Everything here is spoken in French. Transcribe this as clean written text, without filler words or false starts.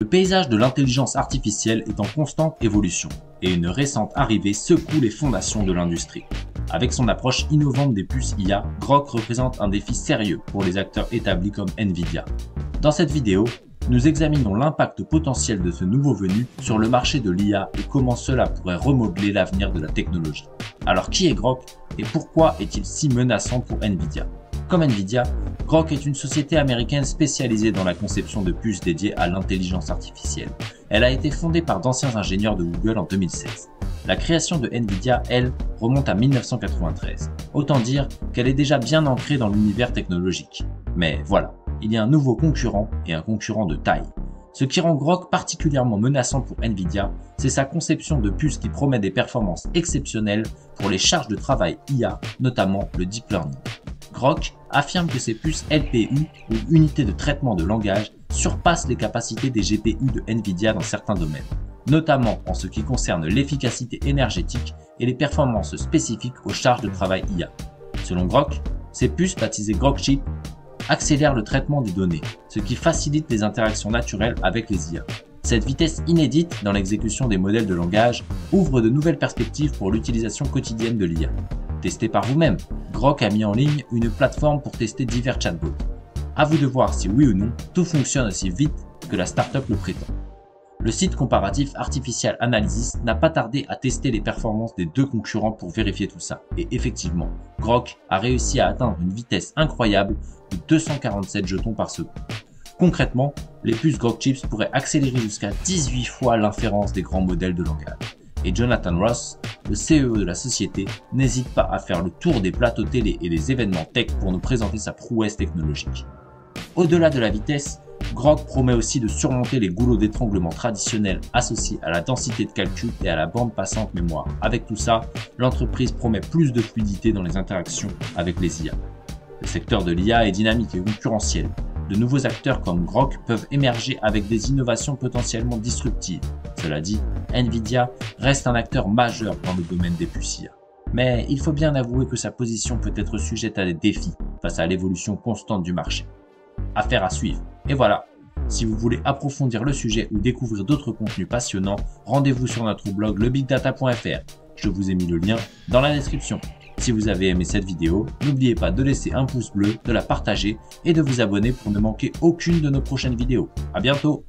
Le paysage de l'intelligence artificielle est en constante évolution et une récente arrivée secoue les fondations de l'industrie. Avec son approche innovante des puces IA, Groq représente un défi sérieux pour les acteurs établis comme Nvidia. Dans cette vidéo, nous examinons l'impact potentiel de ce nouveau venu sur le marché de l'IA et comment cela pourrait remodeler l'avenir de la technologie. Alors qui est Groq et pourquoi est-il si menaçant pour Nvidia? Comme Nvidia, Groq est une société américaine spécialisée dans la conception de puces dédiées à l'intelligence artificielle. Elle a été fondée par d'anciens ingénieurs de Google en 2016. La création de Nvidia, elle, remonte à 1993. Autant dire qu'elle est déjà bien ancrée dans l'univers technologique. Mais voilà, il y a un nouveau concurrent et un concurrent de taille. Ce qui rend Groq particulièrement menaçant pour Nvidia, c'est sa conception de puces qui promet des performances exceptionnelles pour les charges de travail IA, notamment le deep learning. Groq affirme que ces puces LPU ou unités de traitement de langage surpassent les capacités des GPU de Nvidia dans certains domaines, notamment en ce qui concerne l'efficacité énergétique et les performances spécifiques aux charges de travail IA. Selon Groq, ces puces baptisées Groq Chip accélèrent le traitement des données, ce qui facilite les interactions naturelles avec les IA. Cette vitesse inédite dans l'exécution des modèles de langage ouvre de nouvelles perspectives pour l'utilisation quotidienne de l'IA. Testez par vous-même, Groq a mis en ligne une plateforme pour tester divers chatbots. À vous de voir si oui ou non tout fonctionne aussi vite que la startup le prétend. Le site comparatif Artificial Analysis n'a pas tardé à tester les performances des deux concurrents pour vérifier tout ça. Et effectivement, Groq a réussi à atteindre une vitesse incroyable de 247 jetons par seconde. Concrètement, les puces Groq Chips pourraient accélérer jusqu'à 18 fois l'inférence des grands modèles de langage. Et Jonathan Ross, le CEO de la société, n'hésite pas à faire le tour des plateaux télé et des événements tech pour nous présenter sa prouesse technologique. Au-delà de la vitesse, Groq promet aussi de surmonter les goulots d'étranglement traditionnels associés à la densité de calcul et à la bande passante mémoire. Avec tout ça, l'entreprise promet plus de fluidité dans les interactions avec les IA. Le secteur de l'IA est dynamique et concurrentiel. De nouveaux acteurs comme Groq peuvent émerger avec des innovations potentiellement disruptives. Cela dit, Nvidia reste un acteur majeur dans le domaine des puces IA. Mais il faut bien avouer que sa position peut être sujette à des défis face à l'évolution constante du marché. Affaire à suivre. Et voilà, si vous voulez approfondir le sujet ou découvrir d'autres contenus passionnants, rendez-vous sur notre blog lebigdata.fr. Je vous ai mis le lien dans la description. Si vous avez aimé cette vidéo, n'oubliez pas de laisser un pouce bleu, de la partager et de vous abonner pour ne manquer aucune de nos prochaines vidéos. À bientôt!